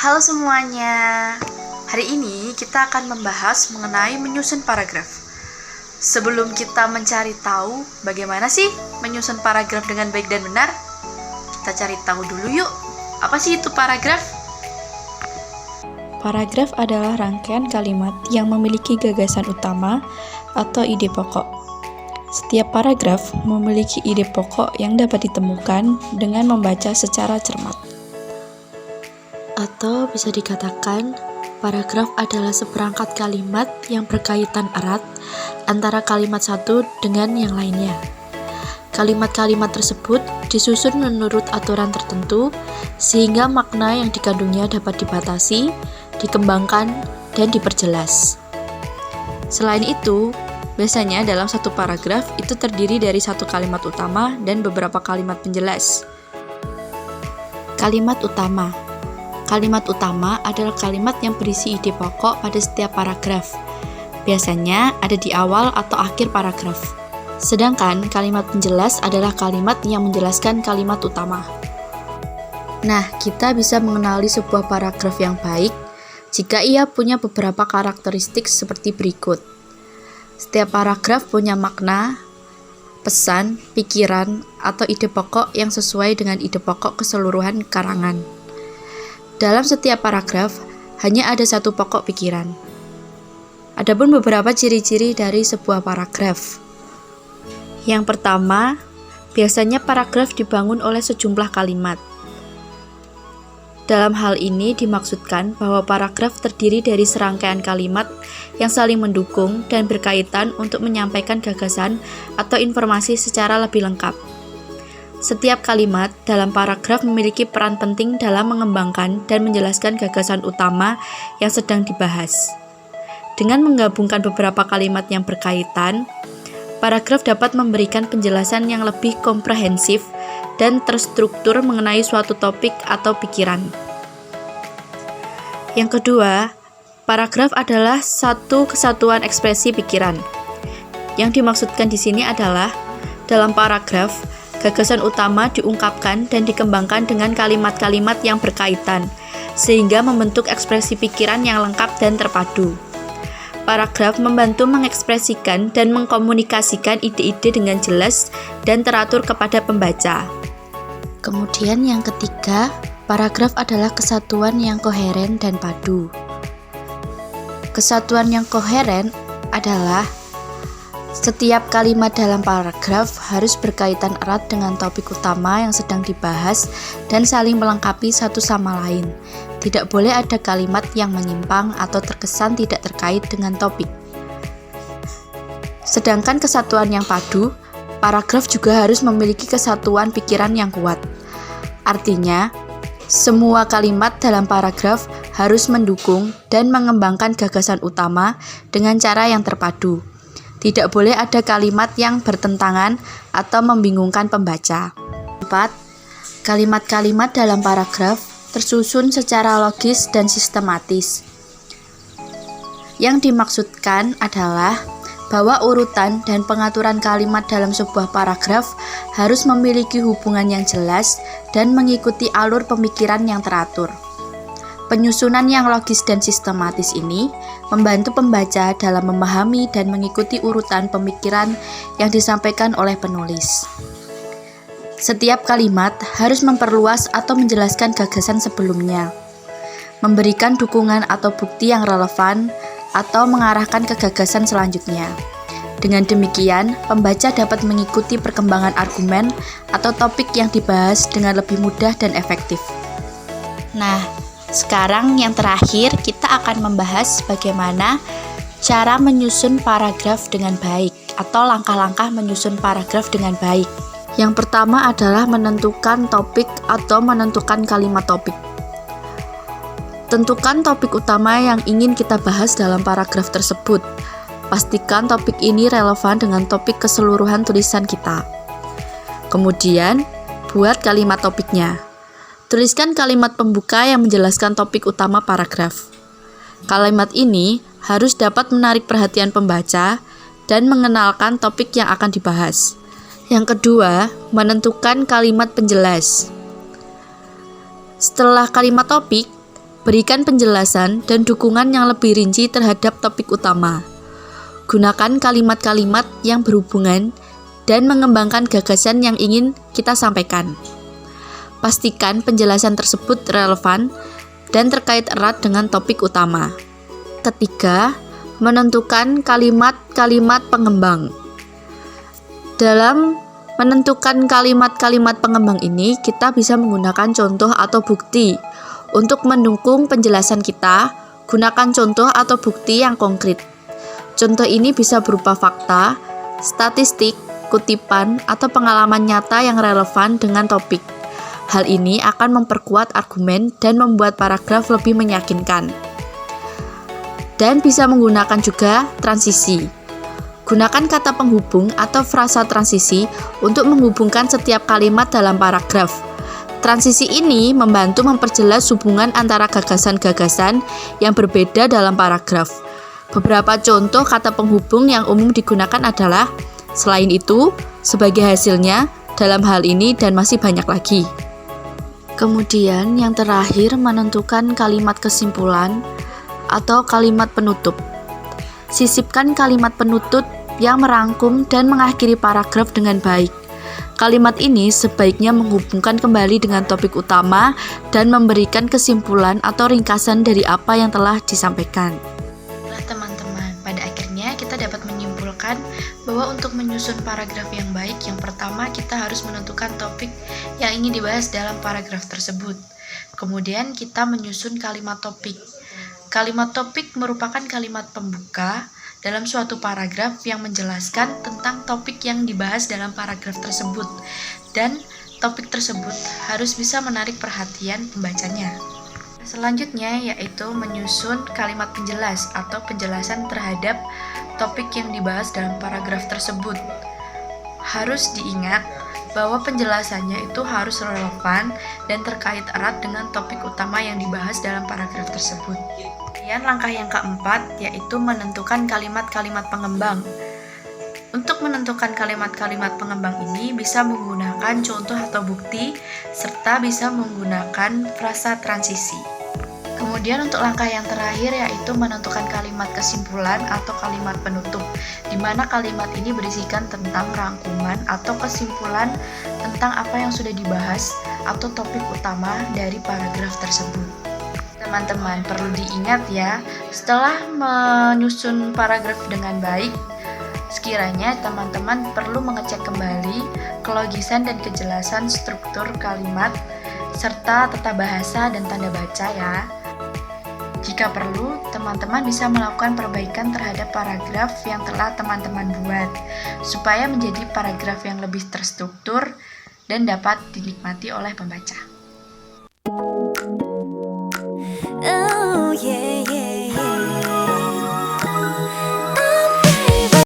Halo semuanya, hari ini kita akan membahas mengenai menyusun paragraf. Sebelum kita mencari tahu bagaimana sih menyusun paragraf dengan baik dan benar, kita cari tahu dulu yuk, apa sih itu paragraf? Paragraf adalah rangkaian kalimat yang memiliki gagasan utama atau ide pokok. Setiap paragraf memiliki ide pokok yang dapat ditemukan dengan membaca secara cermat. Atau bisa dikatakan, paragraf adalah seperangkat kalimat yang berkaitan erat antara kalimat satu dengan yang lainnya. Kalimat-kalimat tersebut disusun menurut aturan tertentu, sehingga makna yang dikandungnya dapat dibatasi, dikembangkan, dan diperjelas. Selain itu, biasanya dalam satu paragraf itu terdiri dari satu kalimat utama dan beberapa kalimat penjelas. Kalimat utama. Kalimat utama adalah kalimat yang berisi ide pokok pada setiap paragraf. Biasanya ada di awal atau akhir paragraf. Sedangkan kalimat penjelas adalah kalimat yang menjelaskan kalimat utama. Nah, kita bisa mengenali sebuah paragraf yang baik jika ia punya beberapa karakteristik seperti berikut. Setiap paragraf punya makna, pesan, pikiran, atau ide pokok yang sesuai dengan ide pokok keseluruhan karangan. Dalam setiap paragraf, hanya ada satu pokok pikiran. Adapun beberapa ciri-ciri dari sebuah paragraf. Yang pertama, biasanya paragraf dibangun oleh sejumlah kalimat. Dalam hal ini dimaksudkan bahwa paragraf terdiri dari serangkaian kalimat yang saling mendukung dan berkaitan untuk menyampaikan gagasan atau informasi secara lebih lengkap. Setiap kalimat dalam paragraf memiliki peran penting dalam mengembangkan dan menjelaskan gagasan utama yang sedang dibahas. Dengan menggabungkan beberapa kalimat yang berkaitan, paragraf dapat memberikan penjelasan yang lebih komprehensif dan terstruktur mengenai suatu topik atau pikiran. Yang kedua, paragraf adalah satu kesatuan ekspresi pikiran. Yang dimaksudkan di sini adalah dalam paragraf, gagasan utama diungkapkan dan dikembangkan dengan kalimat-kalimat yang berkaitan, sehingga membentuk ekspresi pikiran yang lengkap dan terpadu. Paragraf membantu mengekspresikan dan mengkomunikasikan ide-ide dengan jelas dan teratur kepada pembaca. Kemudian yang ketiga, paragraf adalah kesatuan yang koheren dan padu. Kesatuan yang koheren adalah setiap kalimat dalam paragraf harus berkaitan erat dengan topik utama yang sedang dibahas dan saling melengkapi satu sama lain. Tidak boleh ada kalimat yang menyimpang atau terkesan tidak terkait dengan topik. Sedangkan kesatuan yang padu, paragraf juga harus memiliki kesatuan pikiran yang kuat. Artinya, semua kalimat dalam paragraf harus mendukung dan mengembangkan gagasan utama dengan cara yang terpadu. Tidak boleh ada kalimat yang bertentangan atau membingungkan pembaca. 4. Kalimat-kalimat dalam paragraf tersusun secara logis dan sistematis. Yang dimaksudkan adalah bahwa urutan dan pengaturan kalimat dalam sebuah paragraf harus memiliki hubungan yang jelas dan mengikuti alur pemikiran yang teratur. Penyusunan yang logis dan sistematis ini membantu pembaca dalam memahami dan mengikuti urutan pemikiran yang disampaikan oleh penulis. Setiap kalimat harus memperluas atau menjelaskan gagasan sebelumnya, memberikan dukungan atau bukti yang relevan, atau mengarahkan ke gagasan selanjutnya. Dengan demikian, pembaca dapat mengikuti perkembangan argumen atau topik yang dibahas dengan lebih mudah dan efektif. Nah, sekarang yang terakhir kita akan membahas bagaimana cara menyusun paragraf dengan baik atau langkah-langkah menyusun paragraf dengan baik. Yang pertama adalah menentukan topik atau menentukan kalimat topik. Tentukan topik utama yang ingin kita bahas dalam paragraf tersebut. Pastikan topik ini relevan dengan topik keseluruhan tulisan kita. Kemudian, buat kalimat topiknya. Tuliskan kalimat pembuka yang menjelaskan topik utama paragraf. Kalimat ini harus dapat menarik perhatian pembaca dan mengenalkan topik yang akan dibahas. Yang kedua, menentukan kalimat penjelas. Setelah kalimat topik, Berikan penjelasan dan dukungan yang lebih rinci terhadap topik utama. Gunakan kalimat-kalimat yang berhubungan dan mengembangkan gagasan yang ingin kita sampaikan. Pastikan penjelasan tersebut relevan dan terkait erat dengan topik utama. Ketiga, menentukan kalimat-kalimat pengembang. Dalam menentukan kalimat-kalimat pengembang ini, kita bisa menggunakan contoh atau bukti. Untuk mendukung penjelasan kita, gunakan contoh atau bukti yang konkret. Contoh ini bisa berupa fakta, statistik, kutipan, atau pengalaman nyata yang relevan dengan topik. Hal ini akan memperkuat argumen dan membuat paragraf lebih meyakinkan. Dan bisa menggunakan juga transisi. Gunakan kata penghubung atau frasa transisi untuk menghubungkan setiap kalimat dalam paragraf. Transisi ini membantu memperjelas hubungan antara gagasan-gagasan yang berbeda dalam paragraf. Beberapa contoh kata penghubung yang umum digunakan adalah selain itu, sebagai hasilnya, dalam hal ini, dan masih banyak lagi. Kemudian yang terakhir, menentukan kalimat kesimpulan atau kalimat penutup. Sisipkan kalimat penutup yang merangkum dan mengakhiri paragraf dengan baik. Kalimat ini sebaiknya menghubungkan kembali dengan topik utama dan memberikan kesimpulan atau ringkasan dari apa yang telah disampaikan. Nah, teman-teman, pada akhirnya kita dapat menyimpulkan bahwa untuk menyusun paragraf yang baik, yang pertama kita harus menentukan topik yang ingin dibahas dalam paragraf tersebut. Kemudian kita menyusun kalimat topik. Kalimat topik merupakan kalimat pembuka dalam suatu paragraf yang menjelaskan tentang topik yang dibahas dalam paragraf tersebut, dan topik tersebut harus bisa menarik perhatian pembacanya. Selanjutnya yaitu menyusun kalimat penjelas atau penjelasan terhadap topik yang dibahas dalam paragraf tersebut. Harus diingat bahwa penjelasannya itu harus relevan dan terkait erat dengan topik utama yang dibahas dalam paragraf tersebut. Kemudian langkah yang keempat yaitu menentukan kalimat-kalimat pengembang. Untuk menentukan kalimat-kalimat pengembang ini bisa menggunakan contoh atau bukti serta bisa menggunakan frasa transisi. Kemudian untuk langkah yang terakhir yaitu menentukan kalimat kesimpulan atau kalimat penutup, di mana kalimat ini berisikan tentang rangkuman atau kesimpulan tentang apa yang sudah dibahas atau topik utama dari paragraf tersebut. Teman-teman, perlu diingat ya, setelah menyusun paragraf dengan baik, sekiranya teman-teman perlu mengecek kembali kelogisan dan kejelasan struktur kalimat serta tata bahasa dan tanda baca ya. Jika perlu, teman-teman bisa melakukan perbaikan terhadap paragraf yang telah teman-teman buat, supaya menjadi paragraf yang lebih terstruktur dan dapat dinikmati oleh pembaca.